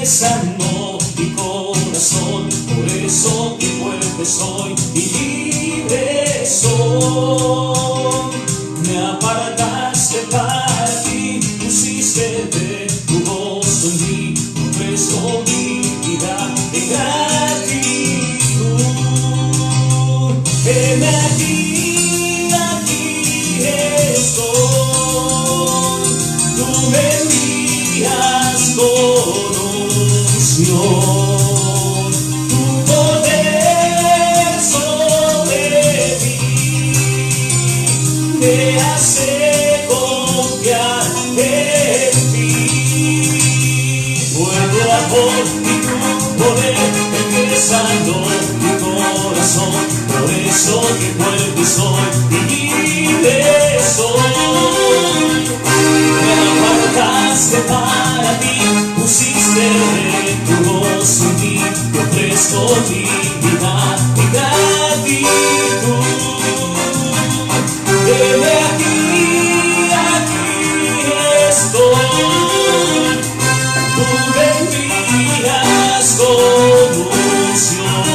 empezando mi corazón, por eso que fuerte soy y libre soy. Me apartaste para ti, pusiste de tu gozo en mí, presto mi vida de gratitud. Heme aquí, aquí estoy, tú me envías con unción, tu poder sobre mí me hace confiar en ti. Vuelvo a por ti, tu poder empezando mi corazón, por eso que fuerte soy y libre soy. Me apartaste para ti, pusiste tu gozo en mí, yo presto mi vida y gratitud. Heme aquí, aquí estoy, tú me envías con unción,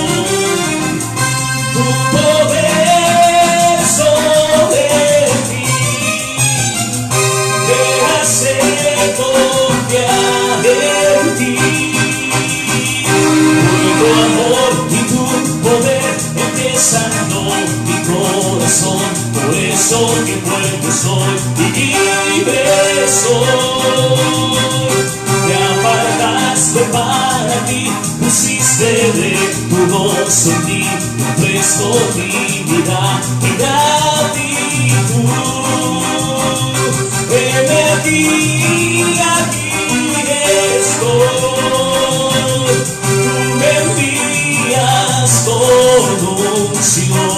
tu poder sobre mí me hace confiar en ti. Tu amor y tu poder empezando mi corazón, por eso que fuerte soy y libre soy. Te apartaste para ti, pusiste de tu gozo en mí, presto mi vida y gratitud. Heme aquí, aquí estoy, tú me envías con unción,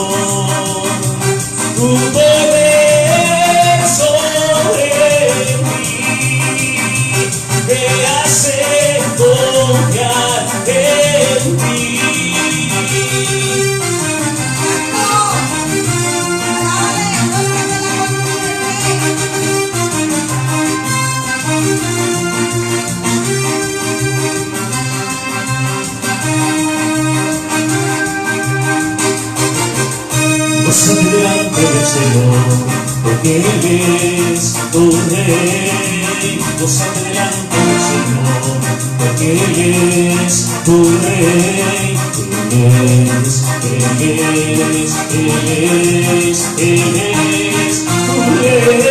tu poder sobre mí me hace confiar en ti. Gózate delante del Señor, porque Él es tu Rey. Gózate delante del Señor, porque Él es tu Rey. Él es tu Rey.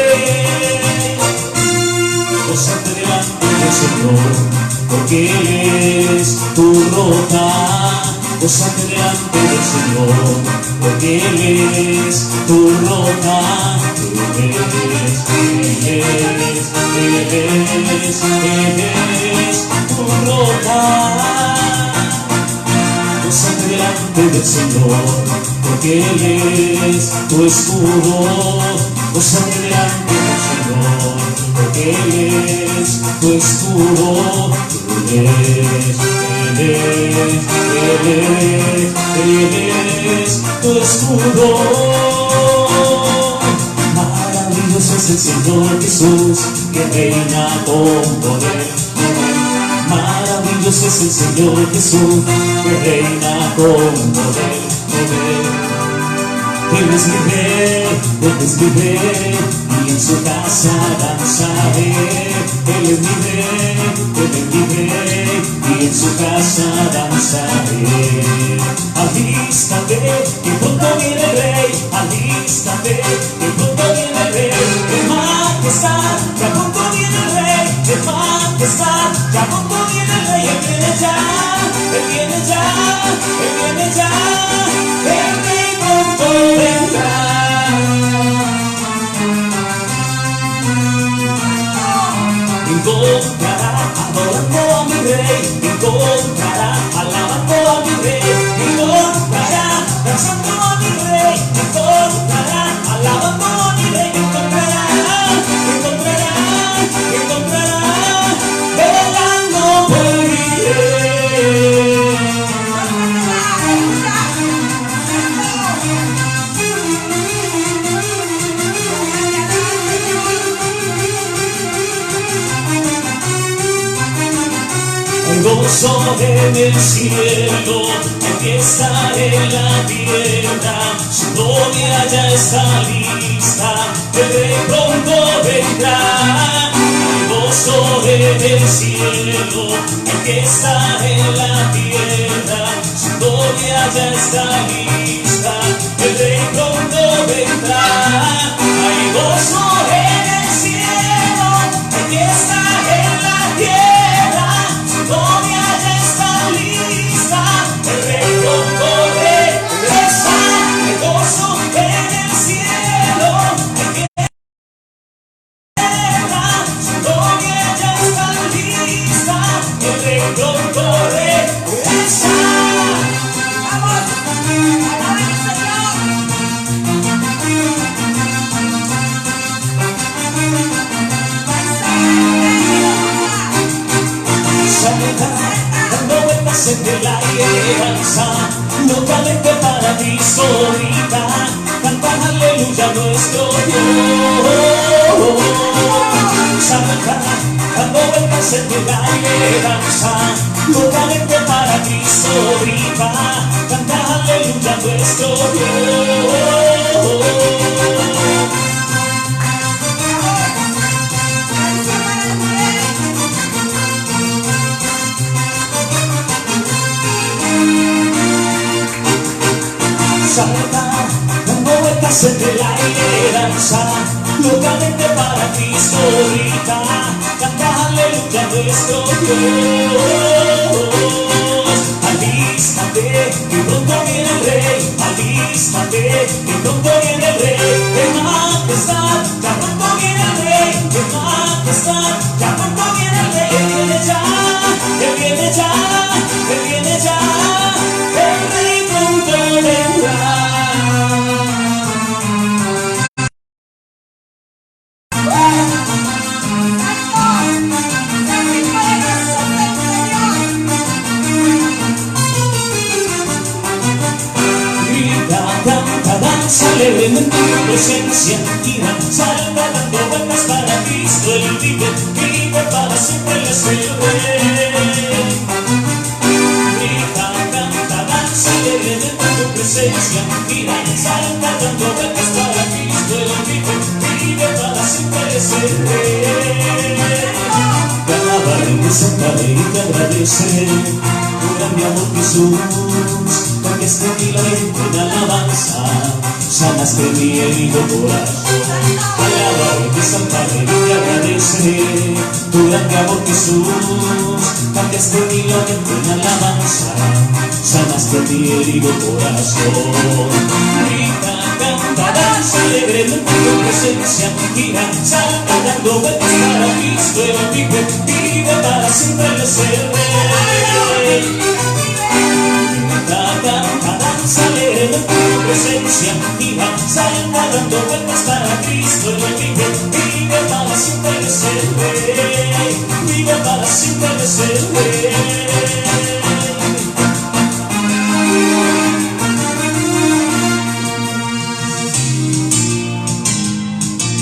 Gózate delante del Señor, porque Él es tu roca. Gózate delante del Señor, porque Él es tu roca. Él es tu roca. Gózate delante del Señor, porque Él es tu escudo. Gózate delante del Señor, porque Él es tu escudo. Él es tu escudo. Maravilloso es el Señor Jesús, que reina con poder. Maravilloso es el Señor Jesús, que reina con poder. Él es mi rey, Él es mi rey, y en su casa danzaré. Él es mi rey, Él es mi rey, y en su casa danzaré. Alístate, que pronto viene el rey. Alístate, que pronto viene el rey. De majestad, que a pronto viene el rey. De majestad, que a pronto viene el rey. Él viene ya, Él viene ya, Él viene ya. El rey pronto vendrá. Encontrará adorando a mi rey, encontrará alabando a mi rey, encontrará danzando a mi rey, encontrará alabando a gozo en el cielo, hay fiesta en la tierra, su novia ya está lista, el rey pronto vendrá. Hay gozo en el cielo, hay fiesta en la tierra, su novia ya está lista, el rey pronto vendrá. Hay gozo en el cielo, hay fiesta en la tierra, su novia ya está lista, el rey pronto regresa. Hay gozo en el cielo, hay tierra, su novia ya está lista, el rey pronto regresa. Dando vueltas entre la alianza, locamente para Cristo grita, cantan aleluya a nuestro Dios. Salta, dando vueltas entre la alianza, locamente para Cristo grita, cantan aleluya a nuestro Dios. Salta, dando vueltas entre la esperanza, locamente para Cristo grita, canta aleluya a nuestro Dios. Alístate, que pronto viene el Rey, alístate, que pronto viene el Rey, de majestad, ya pronto viene el Rey, de majestad, ya pronto viene el Rey, Él viene ya, Él viene ya, Él viene ya, el Rey pronto vendrá. Alegremente en tu presencia, gira, salta dando vueltas para Cristo, Él vive, vive para siempre, Él es el Rey. Grita, canta, danza alegremente en tu presencia, gira, salta dando vueltas para Cristo, Él vive, vive para siempre, Él es el Rey. Te alabaré, te exaltaré y te agradeceré tu grande amor, Jesús. Porque este milagro en alabanza sanaste mi herido corazón. Te alabaré, te exaltaré y te agradeceré tu grande amor, Jesús. Porque este milagro en alabanza sanaste mi herido corazón. Grita, canta, danza alegremente en tu presencia, gira, salta dando vueltas para Cristo, Él vive, vive para siempre, Él es el Rey. Canta, danza alegremente en tu presencia, gira, salta dando vueltas para Cristo, Él vive, vive para siempre, Él es el Rey, vive para siempre, Él es el Rey.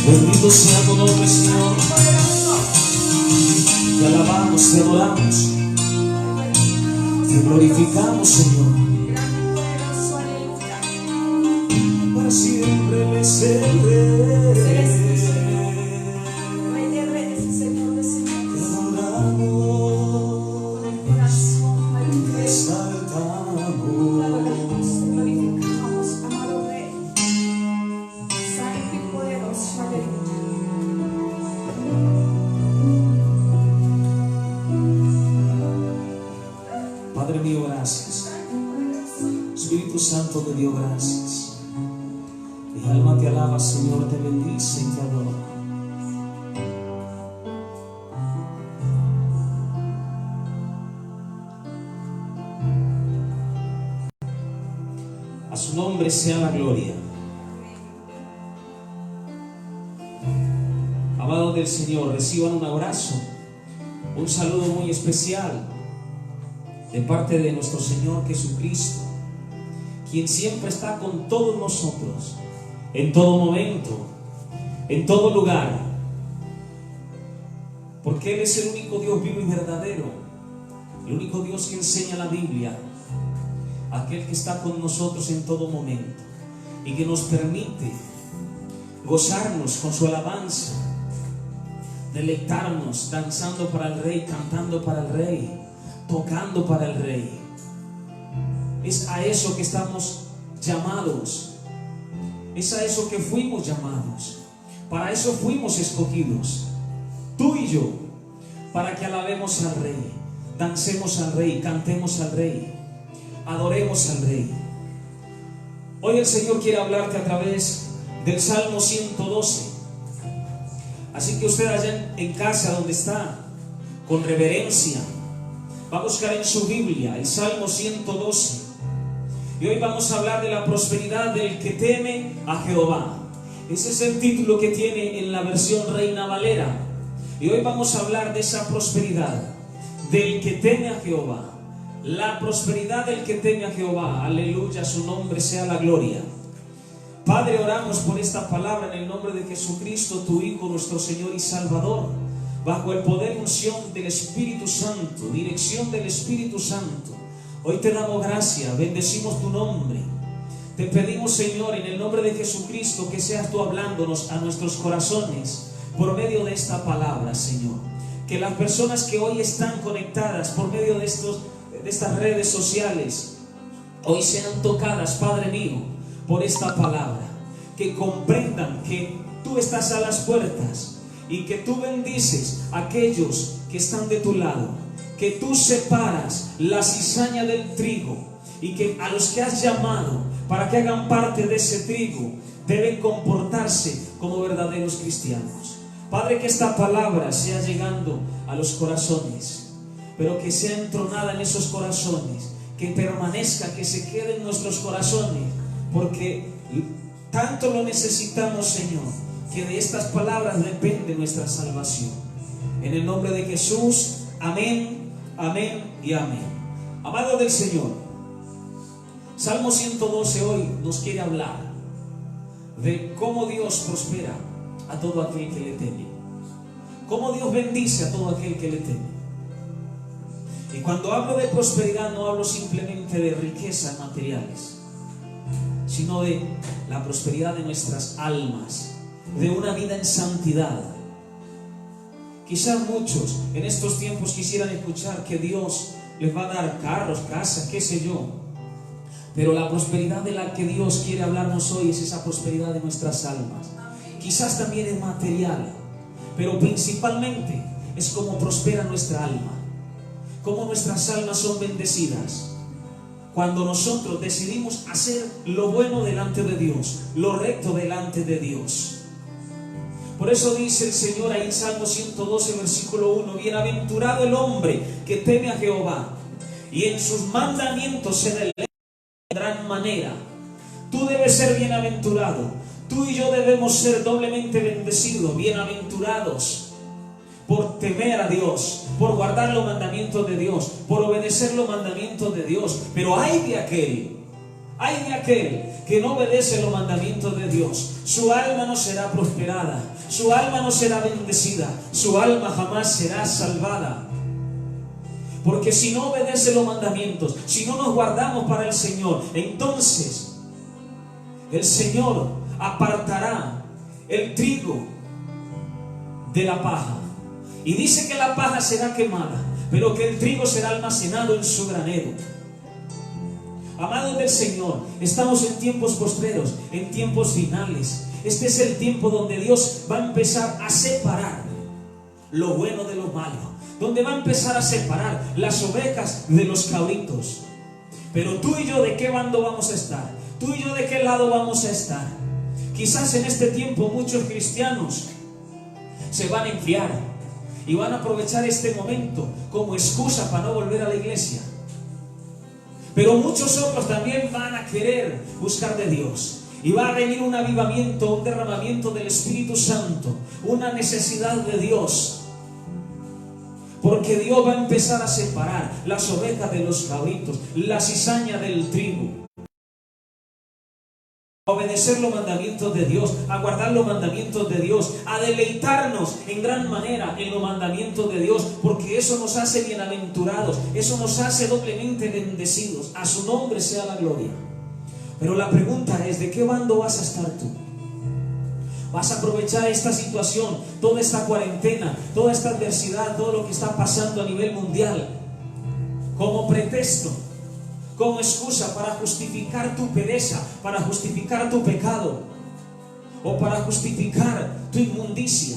Bendito sea tu nombre, Señor. Te alabamos, te adoramos, te glorificamos, Señor. Para siempre Él es el Rey. Te adoramos, te exaltamos. Padre mío, gracias. Espíritu Santo, te dio gracias. Mi alma te alaba, Señor, te bendice y te adora. A su nombre sea la gloria. Amados del Señor, reciban un abrazo, un saludo muy especial de parte de nuestro Señor Jesucristo, quien siempre está con todos nosotros, en todo momento, en todo lugar, porque Él es el único Dios vivo y verdadero, El único Dios que enseña la Biblia, aquel que está con nosotros en todo momento y que nos permite gozarnos con su alabanza, deleitarnos danzando para el Rey, cantando para el Rey, tocando para el Rey. Es a eso que estamos llamados, es a eso que fuimos llamados, para eso fuimos escogidos, tú y yo, para que alabemos al Rey, dancemos al Rey, cantemos al Rey, adoremos al Rey. Hoy el Señor quiere hablarte a través del Salmo 112. Así que usted allá en casa donde está, con reverencia, va a buscar en su Biblia el Salmo 112. Y hoy vamos a hablar de la prosperidad del que teme a Jehová. Ese es el título que tiene en la versión Reina Valera. Y hoy vamos a hablar de esa prosperidad del que teme a Jehová. La prosperidad del que teme a Jehová. Aleluya, su nombre sea la gloria. Padre, oramos por esta palabra en el nombre de Jesucristo, tu Hijo, nuestro Señor y Salvador, bajo el poder y unción del Espíritu Santo, dirección del Espíritu Santo. Hoy te damos gracias, bendecimos tu nombre. Te pedimos, Señor, en el nombre de Jesucristo, que seas tú hablándonos a nuestros corazones por medio de esta palabra, Señor. Que las personas que hoy están conectadas por medio de estas redes sociales, hoy sean tocadas, Padre mío, por esta palabra. Que comprendan que tú estás a las puertas y que tú bendices a aquellos que están de tu lado, que tú separas la cizaña del trigo y que a los que has llamado para que hagan parte de ese trigo deben comportarse como verdaderos cristianos. Padre, que esta palabra sea llegando a los corazones, pero que sea entronada en esos corazones, que permanezca, que se quede en nuestros corazones, porque tanto lo necesitamos, Señor, que de estas palabras depende nuestra salvación. En el nombre de Jesús, amén, amén y amén. Amado del Señor, Salmo 112 hoy nos quiere hablar de cómo Dios prospera a todo aquel que le teme, cómo Dios bendice a todo aquel que le teme. Y cuando hablo de prosperidad no hablo simplemente de riquezas materiales, sino de la prosperidad de nuestras almas, de una vida en santidad. Quizás muchos en estos tiempos quisieran escuchar que Dios les va a dar carros, casas, qué sé yo, pero la prosperidad de la que Dios quiere hablarnos hoy es esa prosperidad de nuestras almas. Quizás también es material, pero principalmente es cómo prospera nuestra alma, cómo nuestras almas son bendecidas cuando nosotros decidimos hacer lo bueno delante de Dios, lo recto delante de Dios. Por eso dice el Señor ahí en Salmo 112, versículo 1: bienaventurado el hombre que teme a Jehová, y en sus mandamientos se deleita de gran manera. Tú debes ser bienaventurado. Tú y yo debemos ser doblemente bendecidos, bienaventurados, por temer a Dios, por guardar los mandamientos de Dios, por obedecer los mandamientos de Dios. Pero hay de aquel que no obedece los mandamientos de Dios. Su alma no será prosperada, su alma no será bendecida, su alma jamás será salvada. Porque si no obedece los mandamientos, si no nos guardamos para el Señor, entonces el Señor apartará el trigo de la paja. Y dice que la paja será quemada, pero que el trigo será almacenado en su granero. Amados del Señor, estamos en tiempos postreros, en tiempos finales. Este es el tiempo donde Dios va a empezar a separar lo bueno de lo malo, donde va a empezar a separar las ovejas de los cabritos. Pero tú y yo, ¿de qué bando vamos a estar? Tú y yo, ¿de qué lado vamos a estar? Quizás en este tiempo muchos cristianos se van a enfriar y van a aprovechar este momento como excusa para no volver a la iglesia. Pero muchos otros también van a querer buscar de Dios. Y va a venir un avivamiento, un derramamiento del Espíritu Santo, una necesidad de Dios. Porque Dios va a empezar a separar las ovejas de los cabritos, la cizaña del trigo. a obedecer los mandamientos de Dios, a guardar los mandamientos de Dios, a deleitarnos en gran manera en los mandamientos de Dios, porque eso nos hace bienaventurados, eso nos hace doblemente bendecidos. A su nombre sea la gloria. Pero la pregunta es, ¿de qué bando vas a estar tú? ¿Vas a aprovechar esta situación, toda esta cuarentena, toda esta adversidad, todo lo que está pasando a nivel mundial como pretexto, como excusa para justificar tu pereza, para justificar tu pecado o para justificar tu inmundicia?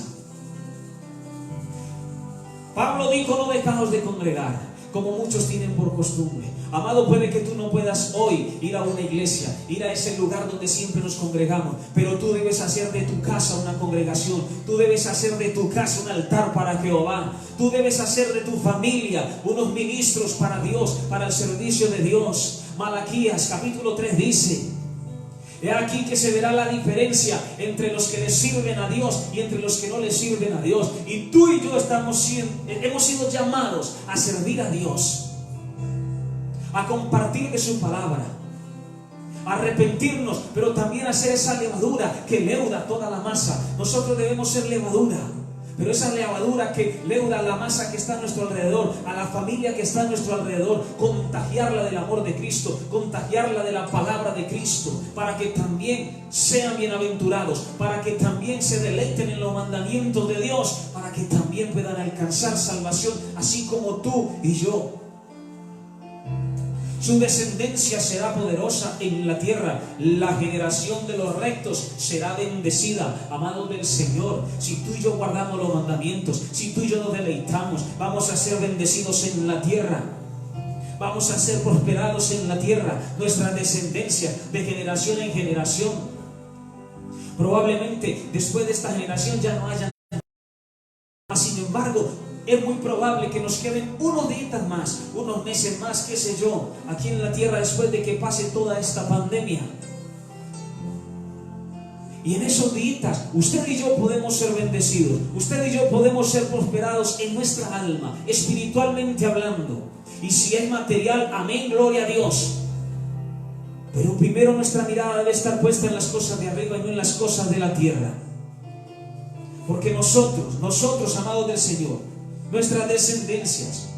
Pablo dijo: no dejaos de congregar, como muchos tienen por costumbre. Amado, puede que tú no puedas hoy ir a una iglesia, ir a ese lugar donde siempre nos congregamos, pero tú debes hacer de tu casa una congregación, tú debes hacer de tu casa un altar para Jehová, tú debes hacer de tu familia unos ministros para Dios, para el servicio de Dios. Malaquías capítulo 3 dice: he aquí que se verá la diferencia entre los que le sirven a Dios y entre los que no le sirven a Dios. Y tú y yo hemos sido llamados a servir a Dios, a compartir de su palabra, a arrepentirnos, pero también a ser esa levadura que leuda toda la masa. Nosotros debemos ser levadura, pero esa levadura que leuda la masa que está a nuestro alrededor, a la familia que está a nuestro alrededor, contagiarla del amor de Cristo, contagiarla de la palabra de Cristo, para que también sean bienaventurados, para que también se deleiten en los mandamientos de Dios, para que también puedan alcanzar salvación, así como tú y yo. Su descendencia será poderosa en la tierra. La generación de los rectos será bendecida. Amados del Señor, si tú y yo guardamos los mandamientos, si tú y yo nos deleitamos, vamos a ser bendecidos en la tierra. Vamos a ser prosperados en la tierra. Nuestra descendencia de generación en generación. Probablemente después de esta generación ya no haya. Sin embargo, es muy probable que nos queden unos días más, unos meses más, qué sé yo, aquí en la tierra después de que pase toda esta pandemia. Y en esos días, usted y yo podemos ser bendecidos, usted y yo podemos ser prosperados en nuestra alma, espiritualmente hablando. Y si es material, amén, gloria a Dios. Pero primero nuestra mirada debe estar puesta en las cosas de arriba y no en las cosas de la tierra. Porque nosotros, amados del Señor, nuestras descendencias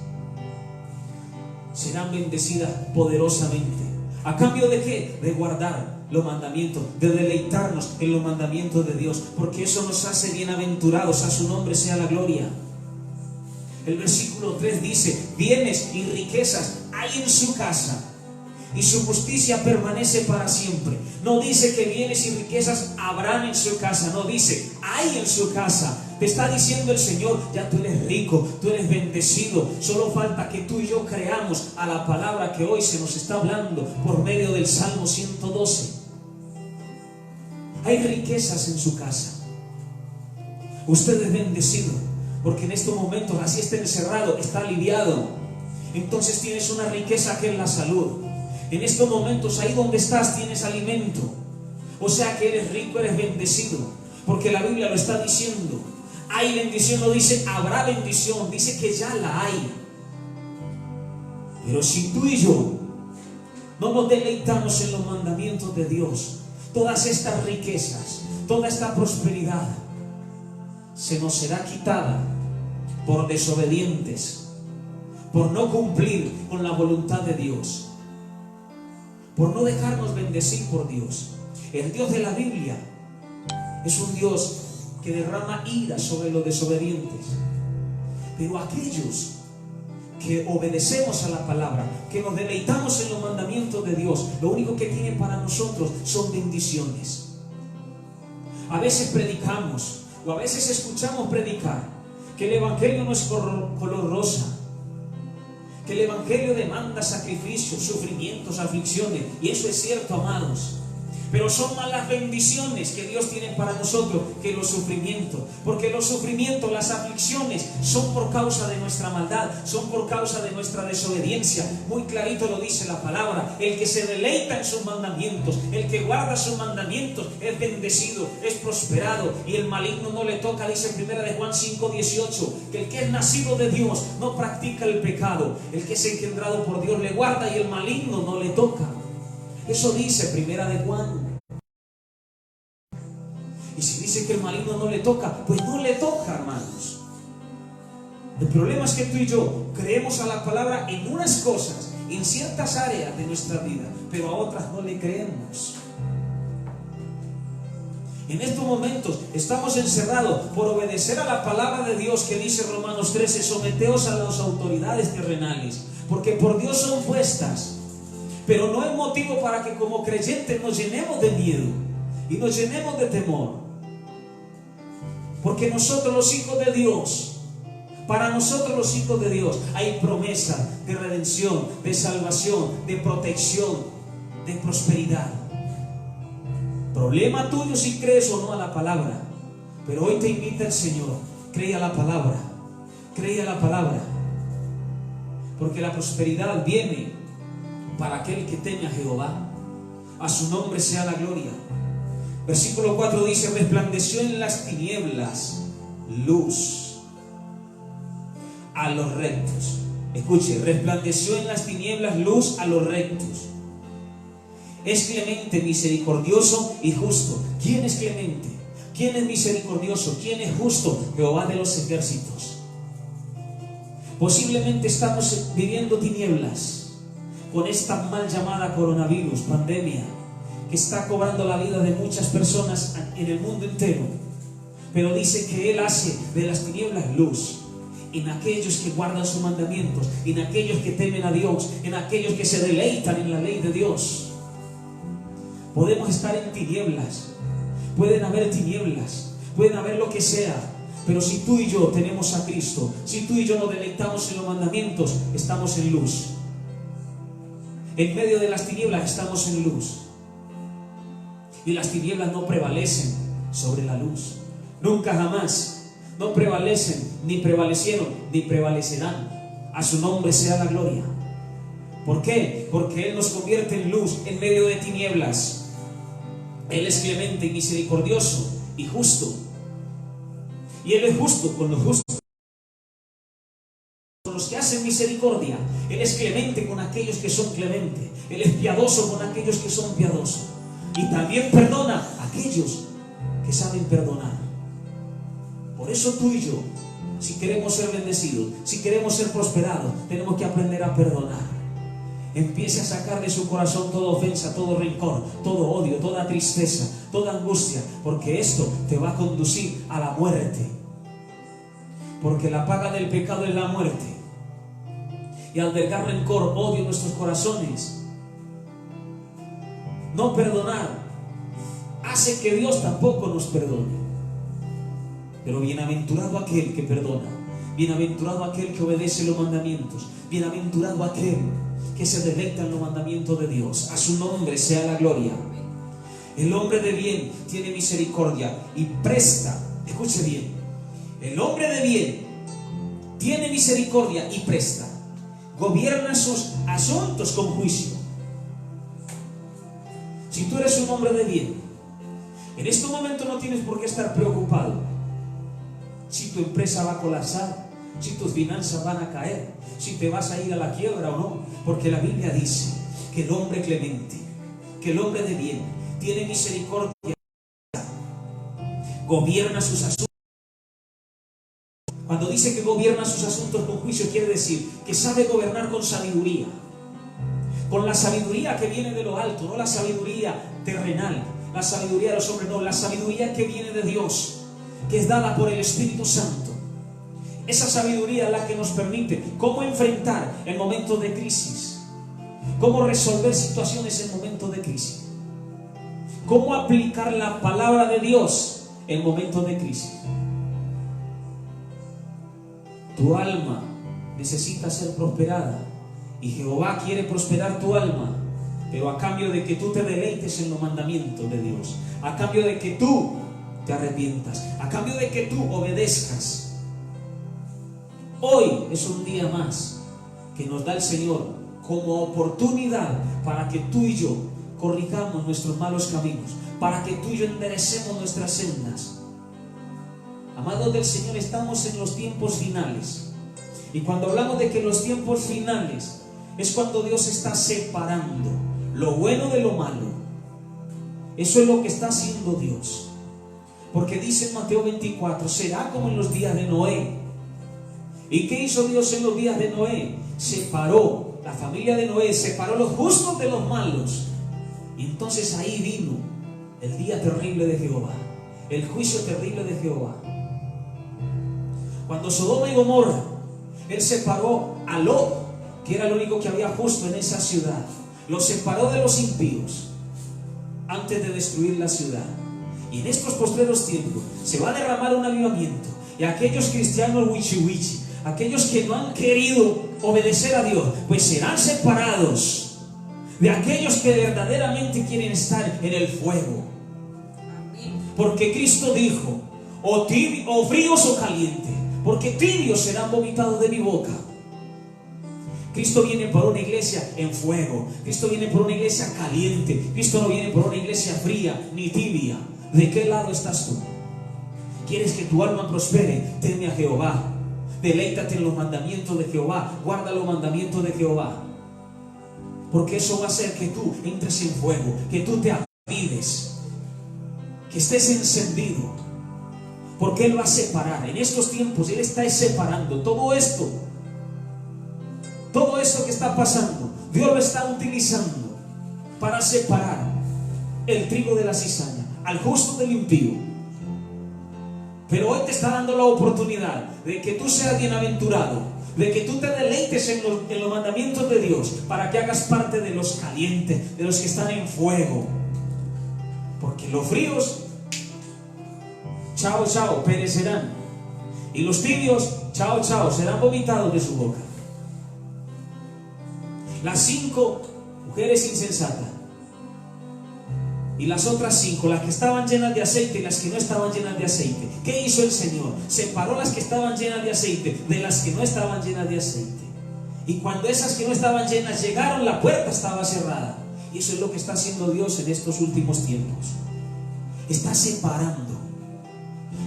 serán bendecidas poderosamente. ¿A cambio de qué? De guardar los mandamientos, de deleitarnos en los mandamientos de Dios, porque eso nos hace bienaventurados. A su nombre sea la gloria. El versículo 3 dice: bienes y riquezas hay en su casa, y su justicia permanece para siempre. No dice que bienes y riquezas habrán en su casa, no dice hay en su casa. Te está diciendo el Señor: ya tú eres rico, tú eres bendecido. Solo falta que tú y yo creamos a la palabra que hoy se nos está hablando por medio del Salmo 112. Hay riquezas en su casa. Usted es bendecido, porque en estos momentos, así está encerrado, está aliviado. Entonces tienes una riqueza que es la salud. En estos momentos, ahí donde estás, tienes alimento. O sea que eres rico, eres bendecido, porque la Biblia lo está diciendo. Hay bendición, no dice habrá bendición, dice que ya la hay. Pero si tú y yo no nos deleitamos en los mandamientos de Dios, todas estas riquezas, toda esta prosperidad se nos será quitada por desobedientes, por no cumplir con la voluntad de Dios, por no dejarnos bendecir por Dios. El Dios de la Biblia es un Dios que derrama ira sobre los desobedientes. Pero aquellos que obedecemos a la palabra, que nos deleitamos en los mandamientos de Dios, lo único que tiene para nosotros son bendiciones. A veces predicamos, o a veces escuchamos predicar, que el Evangelio no es color rosa, que el Evangelio demanda sacrificios, sufrimientos, aflicciones, y eso es cierto, amados. Pero son más las bendiciones que Dios tiene para nosotros que los sufrimientos. Porque los sufrimientos, las aflicciones, son por causa de nuestra maldad, son por causa de nuestra desobediencia. Muy clarito lo dice la palabra: el que se deleita en sus mandamientos, el que guarda sus mandamientos, es bendecido, es prosperado, y el maligno no le toca. Dice en 1 Juan 5:18, que el que es nacido de Dios no practica el pecado. El que es engendrado por Dios le guarda, y el maligno no le toca. Eso dice 1 Juan. Y si dice que el maligno no le toca, pues no le toca, hermanos. El problema es que tú y yo creemos a la palabra en unas cosas, en ciertas áreas de nuestra vida, pero a otras no le creemos. En estos momentos estamos encerrados por obedecer a la palabra de Dios que dice Romanos 13, someteos a las autoridades terrenales, porque por Dios son puestas. Pero no hay motivo para que como creyentes nos llenemos de miedo y nos llenemos de temor. Porque nosotros los hijos de Dios, para nosotros los hijos de Dios, hay promesa de redención, de salvación, de protección, de prosperidad. Problema tuyo si crees o no a la palabra. Pero hoy te invita el Señor, cree a la palabra, cree a la palabra. Porque la prosperidad viene para aquel que teme a Jehová. A su nombre sea la gloria. Versículo 4 dice, resplandeció en las tinieblas luz a los rectos. Escuche, resplandeció en las tinieblas luz a los rectos. Es clemente, misericordioso y justo. ¿Quién es clemente? ¿Quién es misericordioso? ¿Quién es justo? Jehová de los ejércitos. Posiblemente estamos viviendo tinieblas con esta mal llamada coronavirus, pandemia, que está cobrando la vida de muchas personas en el mundo entero. Pero dice que Él hace de las tinieblas luz en aquellos que guardan sus mandamientos, en aquellos que temen a Dios, en aquellos que se deleitan en la ley de Dios. Podemos estar en tinieblas, pueden haber tinieblas, pueden haber lo que sea, pero si tú y yo tenemos a Cristo, si tú y yo nos deleitamos en los mandamientos, estamos en luz. En medio de las tinieblas estamos en luz. Y las tinieblas no prevalecen sobre la luz. Nunca jamás. No prevalecen, ni prevalecieron, ni prevalecerán. A su nombre sea la gloria. ¿Por qué? Porque Él nos convierte en luz en medio de tinieblas. Él es clemente y misericordioso y justo. Y Él es justo con los justos, con los que hacen misericordia. Él es clemente con aquellos que son clementes. Él es piadoso con aquellos que son piadosos. Y también perdona a aquellos que saben perdonar. Por eso tú y yo, si queremos ser bendecidos, si queremos ser prosperados, tenemos que aprender a perdonar. Empiece a sacar de su corazón toda ofensa, todo rencor, todo odio, toda tristeza, toda angustia, porque esto te va a conducir a la muerte. Porque la paga del pecado es la muerte. Y albergar rencor, odio en nuestros corazones, no perdonar, hace que Dios tampoco nos perdone. Pero bienaventurado aquel que perdona, bienaventurado aquel que obedece los mandamientos, bienaventurado aquel que se deleita en los mandamientos de Dios. A su nombre sea la gloria. El hombre de bien tiene misericordia y presta. Escuche bien. El hombre de bien tiene misericordia y presta. Gobierna sus asuntos con juicio. Si tú eres un hombre de bien, en este momento no tienes por qué estar preocupado si tu empresa va a colapsar, si tus finanzas van a caer, si te vas a ir a la quiebra o no, porque la Biblia dice que el hombre clemente, que el hombre de bien tiene misericordia, gobierna sus asuntos. Cuando dice que gobierna sus asuntos con juicio, quiere decir que sabe gobernar con sabiduría, con la sabiduría que viene de lo alto, no la sabiduría terrenal, la sabiduría de los hombres, no, la sabiduría que viene de Dios, que es dada por el Espíritu Santo. Esa sabiduría es la que nos permite cómo enfrentar en momentos de crisis, cómo resolver situaciones en momentos de crisis, cómo aplicar la palabra de Dios en momentos de crisis. Tu alma necesita ser prosperada y Jehová quiere prosperar tu alma, pero a cambio de que tú te deleites en los mandamientos de Dios, a cambio de que tú te arrepientas, a cambio de que tú obedezcas. Hoy es un día más que nos da el Señor como oportunidad para que tú y yo corrijamos nuestros malos caminos, para que tú y yo enderecemos nuestras sendas. Amados del Señor, estamos en los tiempos finales. Y cuando hablamos de que los tiempos finales es cuando Dios está separando lo bueno de lo malo. Eso es lo que está haciendo Dios. Porque dice en Mateo 24, será como en los días de Noé. ¿Y qué hizo Dios en los días de Noé? Separó, la familia de Noé separó los justos de los malos. Y entonces ahí vino el día terrible de Jehová, el juicio terrible de Jehová. Cuando Sodoma y Gomorra, Él separó a Lot, que era el único que había justo en esa ciudad. Lo separó de los impíos antes de destruir la ciudad. Y en estos postreros tiempos se va a derramar un avivamiento. Y aquellos cristianos wichi, aquellos que no han querido obedecer a Dios, pues serán separados de aquellos que verdaderamente quieren estar en el fuego. Porque Cristo dijo, o fríos o calientes, porque tibios serán vomitados de mi boca. Cristo viene por una iglesia en fuego. Cristo viene por una iglesia caliente. Cristo no viene por una iglesia fría ni tibia. ¿De qué lado estás tú? ¿Quieres que tu alma prospere? Teme a Jehová. Deleítate en los mandamientos de Jehová. Guarda los mandamientos de Jehová. Porque eso va a hacer que tú entres en fuego, que tú te avives, que estés encendido. Porque Él va a separar. En estos tiempos Él está separando todo esto. Todo esto que está pasando, Dios lo está utilizando para separar el trigo de la cizaña, al justo del impío. Pero hoy te está dando la oportunidad de que tú seas bienaventurado, de que tú te deleites en los mandamientos de Dios, para que hagas parte de los calientes, de los que están en fuego. Porque los fríos, chao, chao, perecerán. Y los tibios, chao, chao, serán vomitados de su boca. Las 5 mujeres insensatas y las otras 5, las que estaban llenas de aceite y las que no estaban llenas de aceite. ¿Qué hizo el Señor? Separó las que estaban llenas de aceite de las que no estaban llenas de aceite. Y cuando esas que no estaban llenas llegaron, la puerta estaba cerrada. Y eso es lo que está haciendo Dios en estos últimos tiempos. Está separando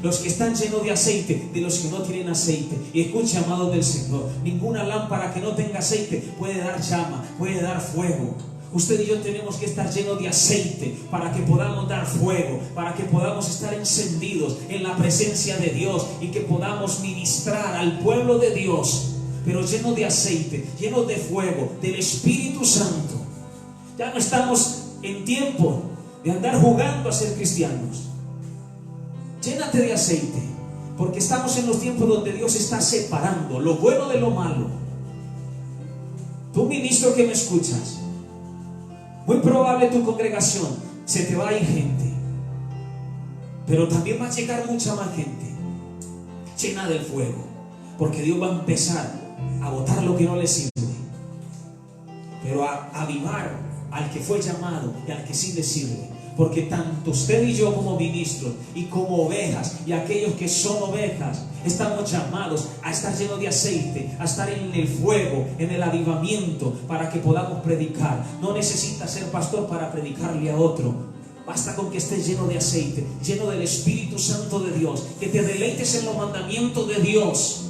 los que están llenos de aceite de los que no tienen aceite. Y escuche, amados del Señor, ninguna lámpara que no tenga aceite puede dar llama, puede dar fuego. Usted y yo tenemos que estar llenos de aceite para que podamos dar fuego, para que podamos estar encendidos en la presencia de Dios y que podamos ministrar al pueblo de Dios, pero llenos de aceite, llenos de fuego, del Espíritu Santo. Ya no estamos en tiempo de andar jugando a ser cristianos. Llénate de aceite, porque estamos en los tiempos donde Dios está separando lo bueno de lo malo. Tú, ministro que me escuchas, muy probable tu congregación se te va a ir gente, pero también va a llegar mucha más gente llena del fuego, porque Dios va a empezar a botar lo que no le sirve, pero a avivar al que fue llamado y al que sí le sirve. Porque tanto usted y yo como ministros y como ovejas y aquellos que son ovejas estamos llamados a estar llenos de aceite, a estar en el fuego, en el avivamiento, para que podamos predicar. No necesitas ser pastor para predicarle a otro. Basta con que estés lleno de aceite, lleno del Espíritu Santo de Dios, que te deleites en los mandamientos de Dios,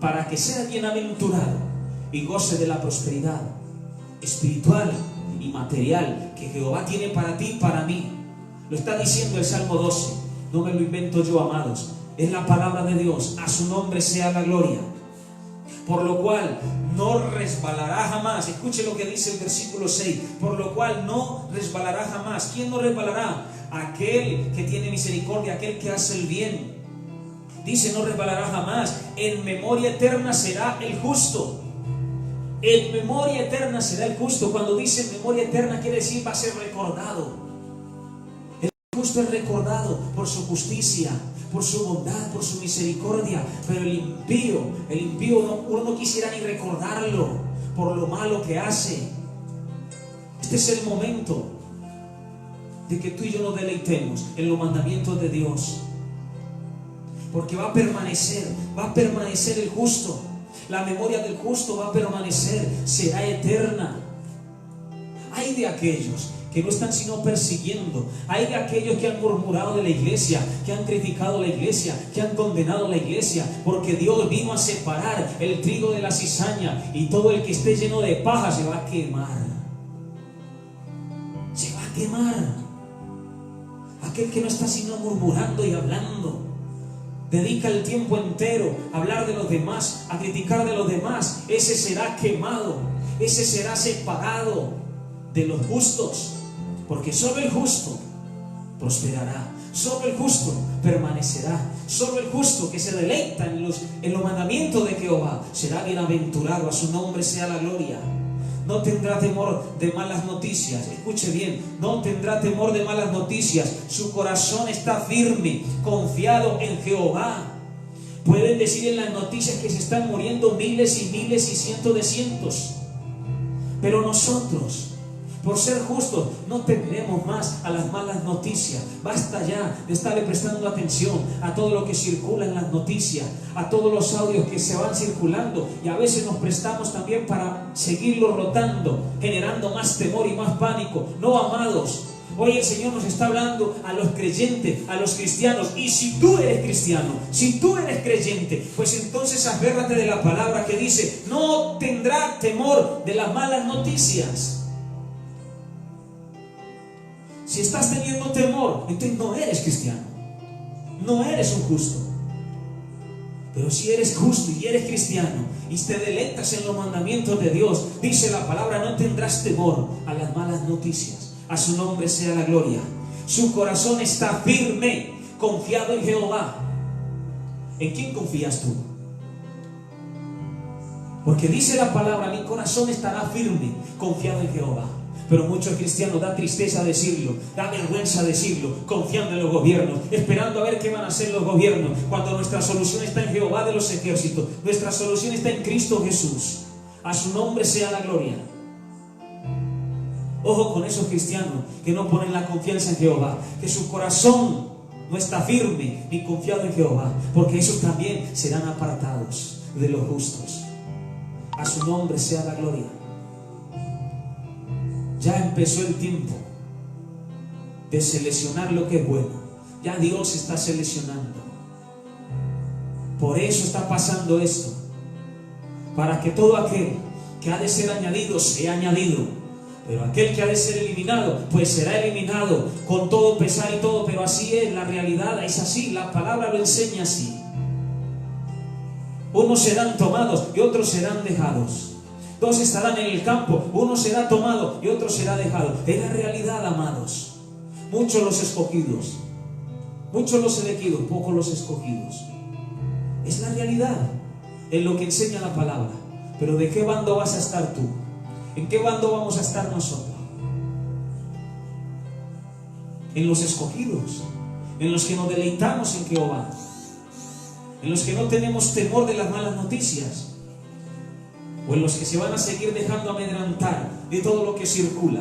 para que seas bienaventurado y goce de la prosperidad espiritual y material que Jehová tiene para ti y para mí. Lo está diciendo el Salmo 12. No me lo invento yo, amados. Es la palabra de Dios. A su nombre sea la gloria. Por lo cual no resbalará jamás. Escuche lo que dice el versículo 6. Por lo cual no resbalará jamás. ¿Quién no resbalará? Aquel que tiene misericordia, aquel que hace el bien. Dice: no resbalará jamás. En memoria eterna será el justo. En memoria eterna será el justo. Cuando dice memoria eterna, quiere decir va a ser recordado. El justo es recordado por su justicia, por su bondad, por su misericordia. Pero el impío uno no quisiera ni recordarlo por lo malo que hace. Este es el momento de que tú y yo nos deleitemos en los mandamientos de Dios, porque va a permanecer el justo. La memoria del justo va a permanecer, será eterna. Hay de aquellos que no están sino persiguiendo. Hay de aquellos que han murmurado de la iglesia, que han criticado la iglesia, que han condenado la iglesia, porque Dios vino a separar el trigo de la cizaña, y todo el que esté lleno de paja se va a quemar. Se va a quemar. aquel que no está sino murmurando y hablando. Dedica el tiempo entero a hablar de los demás, a criticar de los demás. Ese será quemado, ese será separado de los justos, porque solo el justo prosperará, solo el justo permanecerá, solo el justo que se deleita en los mandamientos de Jehová será bienaventurado. A su nombre sea la gloria. No tendrá temor de malas noticias. Escuche bien, no tendrá temor de malas noticias. Su corazón está firme, confiado en Jehová. Pueden decir en las noticias que se están muriendo miles y miles y cientos de cientos, pero nosotros, por ser justos, no tendremos más a las malas noticias. Basta ya de estarle prestando atención a todo lo que circula en las noticias, a todos los audios que se van circulando, y a veces nos prestamos también para seguirlo rotando, generando más temor y más pánico. No, amados, hoy el Señor nos está hablando a los creyentes, a los cristianos. Y si tú eres cristiano, si tú eres creyente, pues entonces aférrate de la palabra que dice: no tendrá temor de las malas noticias. Si estás teniendo temor, entonces no eres cristiano, no eres un justo. Pero si eres justo y eres cristiano y te deleitas en los mandamientos de Dios, dice la palabra: no tendrás temor a las malas noticias. A su nombre sea la gloria. Su corazón está firme, confiado en Jehová. ¿En quién confías tú? Porque dice la palabra: mi corazón estará firme, confiado en Jehová. Pero muchos cristianos, da tristeza decirlo, da vergüenza decirlo, confiando en los gobiernos, esperando a ver qué van a hacer los gobiernos, cuando nuestra solución está en Jehová de los ejércitos. Nuestra solución está en Cristo Jesús. A su nombre sea la gloria. Ojo con esos cristianos que no ponen la confianza en Jehová, que su corazón no está firme ni confiado en Jehová, porque esos también serán apartados de los justos. A su nombre sea la gloria. Ya empezó el tiempo de seleccionar lo que es bueno. Ya Dios está seleccionando. Por eso está pasando esto, para que todo aquel que ha de ser añadido sea añadido, pero aquel que ha de ser eliminado, pues será eliminado con todo pesar y todo. Pero así es la realidad, es así, la palabra lo enseña así. Unos serán tomados y otros serán dejados. Dos estarán en el campo, uno será tomado y otro será dejado. Es la realidad, amados. Muchos los escogidos, muchos los elegidos, pocos los escogidos. Es la realidad, en lo que enseña la palabra. Pero ¿de qué bando vas a estar tú? ¿En qué bando vamos a estar nosotros? En los escogidos, en los que nos deleitamos en Jehová, en los que no tenemos temor de las malas noticias, o en los que se van a seguir dejando amedrentar de todo lo que circula.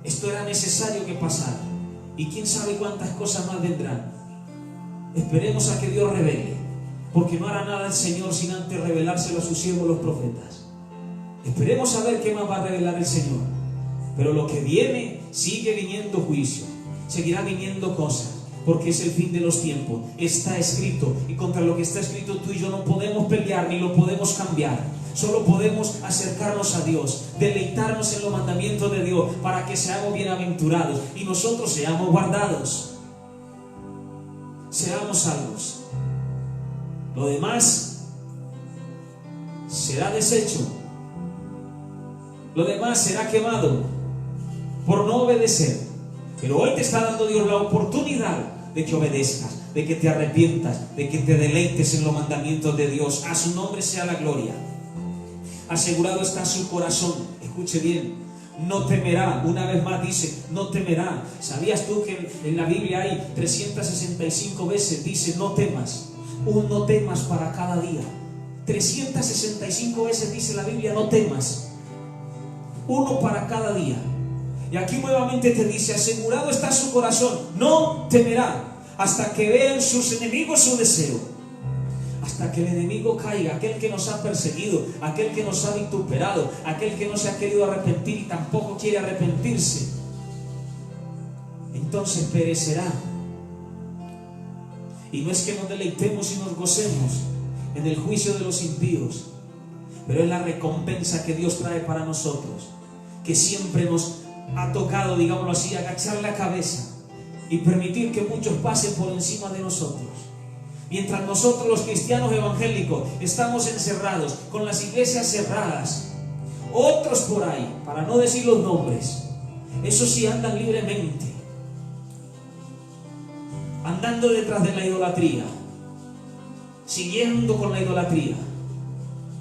Esto era necesario que pasara, y quién sabe cuántas cosas más vendrán. Esperemos a que Dios revele, porque no hará nada el Señor sin antes revelárselo a sus siervos los profetas. Esperemos a ver qué más va a revelar el Señor. Pero lo que viene, sigue viniendo juicio, seguirá viniendo cosas, porque es el fin de los tiempos. Está escrito, y contra lo que está escrito tú y yo no podemos pelear ni lo podemos cambiar. Solo podemos acercarnos a Dios, deleitarnos en los mandamientos de Dios, para que seamos bienaventurados y nosotros seamos guardados, seamos salvos. Lo demás será deshecho, lo demás será quemado por no obedecer. Pero hoy te está dando Dios la oportunidad de que obedezcas, de que te arrepientas, de que te deleites en los mandamientos de Dios. A su nombre sea la gloria. Asegurado está su corazón. Escuche bien, no temerá. Una vez más dice, no temerá. ¿Sabías tú que en la Biblia hay 365 veces dice no temas? Un no temas para cada día. 365 veces dice la Biblia no temas. Uno para cada día. Y aquí nuevamente te dice, asegurado está su corazón, no temerá, hasta que vean sus enemigos su deseo. Hasta que el enemigo caiga, aquel que nos ha perseguido, aquel que nos ha vituperado, aquel que no se ha querido arrepentir y tampoco quiere arrepentirse, entonces perecerá. Y no es que nos deleitemos y nos gocemos en el juicio de los impíos, pero es la recompensa que Dios trae para nosotros, que siempre nos ha tocado, digámoslo así, agachar la cabeza y permitir que muchos pasen por encima de nosotros. Mientras nosotros los cristianos evangélicos estamos encerrados, con las iglesias cerradas, otros por ahí, para no decir los nombres, esos sí andan libremente, andando detrás de la idolatría, siguiendo con la idolatría.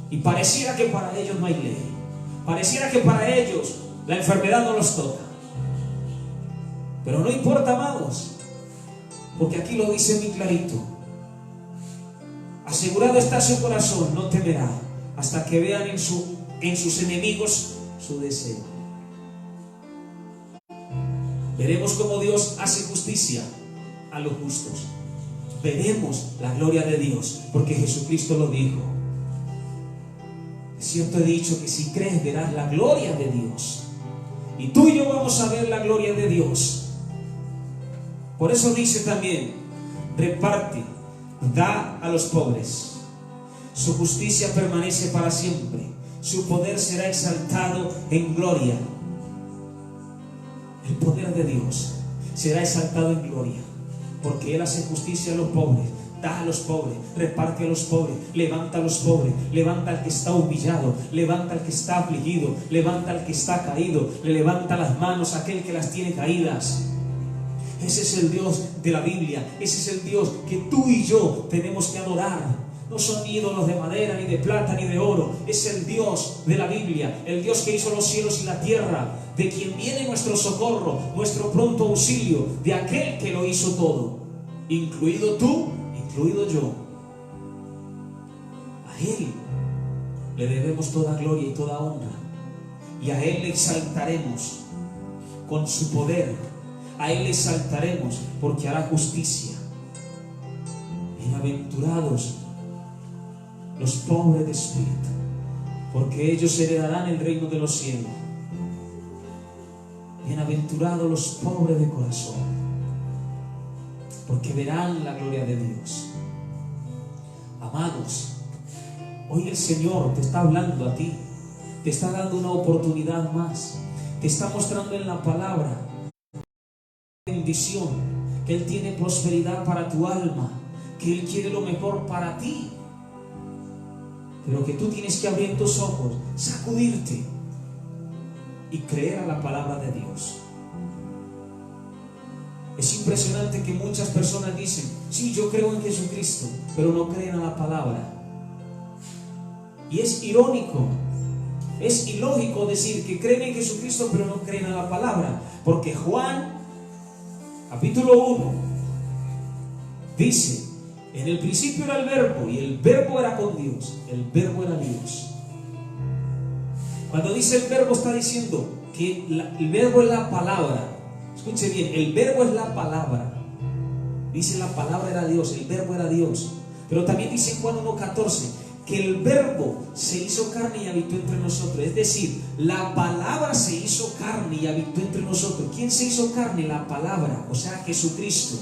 Y pareciera que para ellos no hay ley, pareciera que para ellos la enfermedad no los toca. Pero no importa, amados, porque aquí lo dice muy clarito: asegurado está su corazón, no temerá, hasta que vean en sus enemigos su deseo. Veremos cómo Dios hace justicia a los justos. Veremos la gloria de Dios, porque Jesucristo lo dijo. Es cierto, he dicho que si crees verás la gloria de Dios. Y tú y yo vamos a ver la gloria de Dios. Por eso dice también: reparte, da a los pobres. Su justicia permanece para siempre. Su poder será exaltado en gloria. El poder de Dios será exaltado en gloria, porque Él hace justicia a los pobres, da a los pobres, reparte a los pobres, levanta a los pobres, levanta al que está humillado, levanta al que está afligido, levanta al que está caído, le levanta las manos a aquel que las tiene caídas. Ese es el Dios de la Biblia. Ese es el Dios que tú y yo tenemos que adorar. No son ídolos de madera, ni de plata, ni de oro. Es el Dios de la Biblia, el Dios que hizo los cielos y la tierra, de quien viene nuestro socorro, nuestro pronto auxilio, de aquel que lo hizo todo, incluido tú, incluido yo. A Él le debemos toda gloria y toda honra, y a Él le exaltaremos con su poder. A Él le exaltaremos porque hará justicia. Bienaventurados los pobres de espíritu, porque ellos heredarán el reino de los cielos. Bienaventurados los pobres de corazón, porque verán la gloria de Dios. Amados, hoy el Señor te está hablando a ti, te está dando una oportunidad más, te está mostrando en la palabra bendición, que Él tiene prosperidad para tu alma, que Él quiere lo mejor para ti, pero que tú tienes que abrir tus ojos, sacudirte y creer a la palabra de Dios. Es impresionante que muchas personas dicen: sí, yo creo en Jesucristo, pero no creen a la palabra. Y es irónico, es ilógico decir que creen en Jesucristo pero no creen a la palabra, porque Juan capítulo 1 dice: en el principio era el verbo, y el verbo era con Dios, el verbo era Dios. Cuando dice el verbo, está diciendo que el verbo es la palabra. Escuche bien, el verbo es la palabra. Dice: la palabra era Dios, el verbo era Dios. Pero también dice en Juan 1:14 que el verbo se hizo carne y habitó entre nosotros. Es decir, la palabra se hizo carne y habitó entre nosotros. ¿Quién se hizo carne? La palabra, o sea, Jesucristo.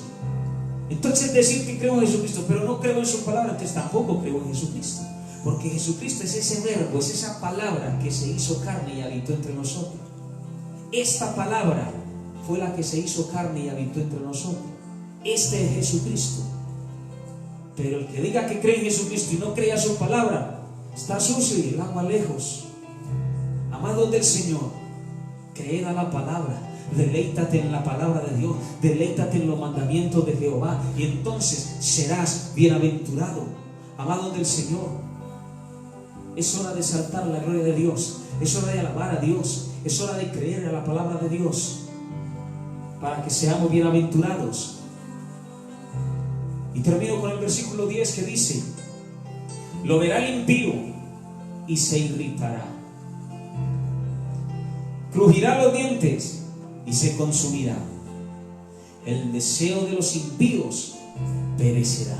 Entonces decir que creo en Jesucristo pero no creo en su palabra, entonces tampoco creo en Jesucristo, porque Jesucristo es ese verbo, es esa palabra que se hizo carne y habitó entre nosotros. Esta palabra fue la que se hizo carne y habitó entre nosotros. Este es Jesucristo. Pero el que diga que cree en Jesucristo y no cree a su palabra, está sucio y el agua lejos. Amados del Señor, creed a la palabra, deleítate en la palabra de Dios, deleítate en los mandamientos de Jehová, y entonces serás bienaventurado. Amados del Señor, es hora de exaltar la gloria de Dios, es hora de alabar a Dios, es hora de creer a la palabra de Dios, para que seamos bienaventurados. Y termino con el versículo 10 que dice: lo verá el impío y se irritará, crujirá los dientes y se consumirá. El deseo de los impíos perecerá.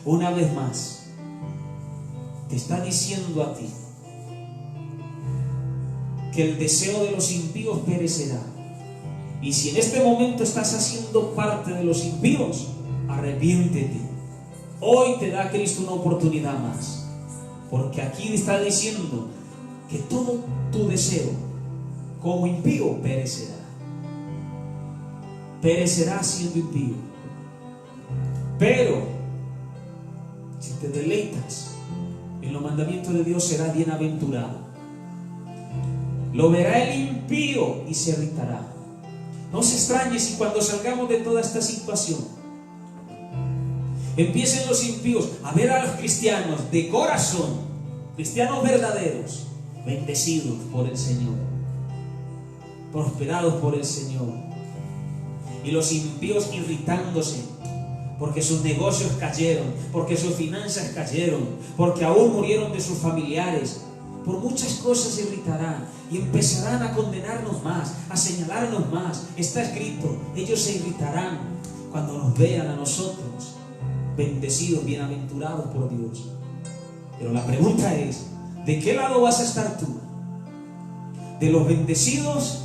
Una vez más te está diciendo a ti que el deseo de los impíos perecerá. Y si en este momento estás haciendo parte de los impíos, arrepiéntete. Hoy te da Cristo una oportunidad más, porque aquí está diciendo que todo tu deseo como impío, perecerá. Perecerá siendo impío. Pero si te deleitas en los mandamientos de Dios, serás bienaventurado. Lo verá el impío y se irritará. No se extrañe si cuando salgamos de toda esta situación empiecen los impíos a ver a los cristianos de corazón, cristianos verdaderos, bendecidos por el Señor, prosperados por el Señor, y los impíos irritándose porque sus negocios cayeron, porque sus finanzas cayeron, porque aún murieron de sus familiares. Por muchas cosas se irritarán y empezarán a condenarnos más, a señalarnos más. Está escrito, ellos se irritarán cuando nos vean a nosotros bendecidos, bienaventurados por Dios. Pero la pregunta es, ¿de qué lado vas a estar tú? ¿De los bendecidos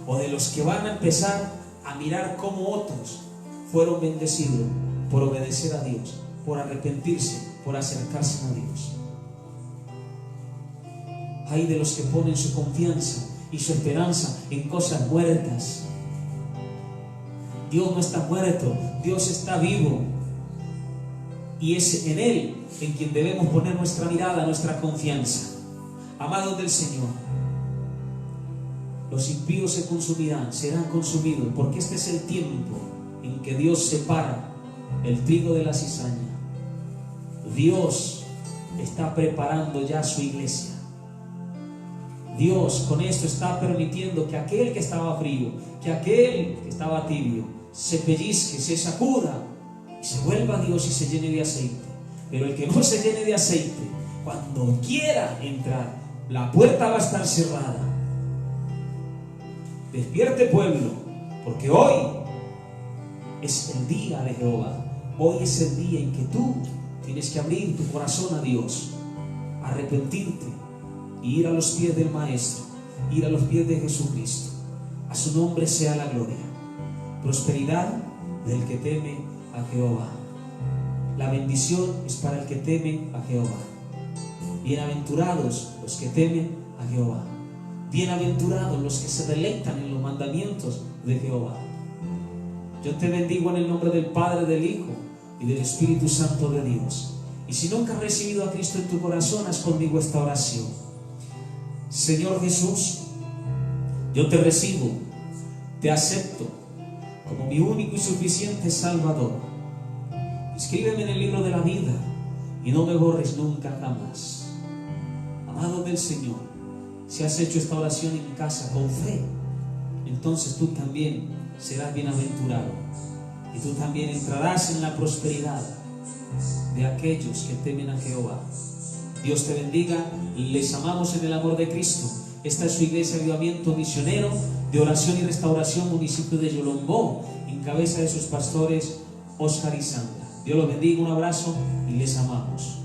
o de los que van a empezar a mirar cómo otros fueron bendecidos por obedecer a Dios, por arrepentirse, por acercarse a Dios? Hay de los que ponen su confianza y su esperanza en cosas muertas. Dios no está muerto, Dios está vivo, y es en Él en quien debemos poner nuestra mirada, nuestra confianza. Amados del Señor, los impíos se consumirán, serán consumidos, porque este es el tiempo en que Dios separa el trigo de la cizaña. Dios está preparando ya su iglesia. Dios con esto está permitiendo que aquel que estaba frío, que aquel que estaba tibio, se pellizque, se sacuda y se vuelva a Dios y se llene de aceite. Pero el que no se llene de aceite, cuando quiera entrar, la puerta va a estar cerrada. Despierte, pueblo, porque hoy es el día de Jehová. Hoy es el día en que tú tienes que abrir tu corazón a Dios, arrepentirte y ir a los pies del Maestro, ir a los pies de Jesucristo. A su nombre sea la gloria. Prosperidad del que teme a Jehová. La bendición es para el que teme a Jehová. Bienaventurados los que temen a Jehová. Bienaventurados los que se deleitan en los mandamientos de Jehová. Yo te bendigo en el nombre del Padre, del Hijo y del Espíritu Santo de Dios. Y si nunca has recibido a Cristo en tu corazón, haz conmigo esta oración. Señor Jesús, yo te recibo, te acepto como mi único y suficiente Salvador. Inscríbeme en el libro de la vida y no me borres nunca jamás. Amado del Señor, si has hecho esta oración en casa con fe, entonces tú también serás bienaventurado y tú también entrarás en la prosperidad de aquellos que temen a Jehová. Dios te bendiga, les amamos en el amor de Cristo. Esta es su iglesia Avivamiento Misionero de Oración y Restauración, municipio de Yolombó, en cabeza de sus pastores Oscar y Sandra. Dios los bendiga, un abrazo y les amamos.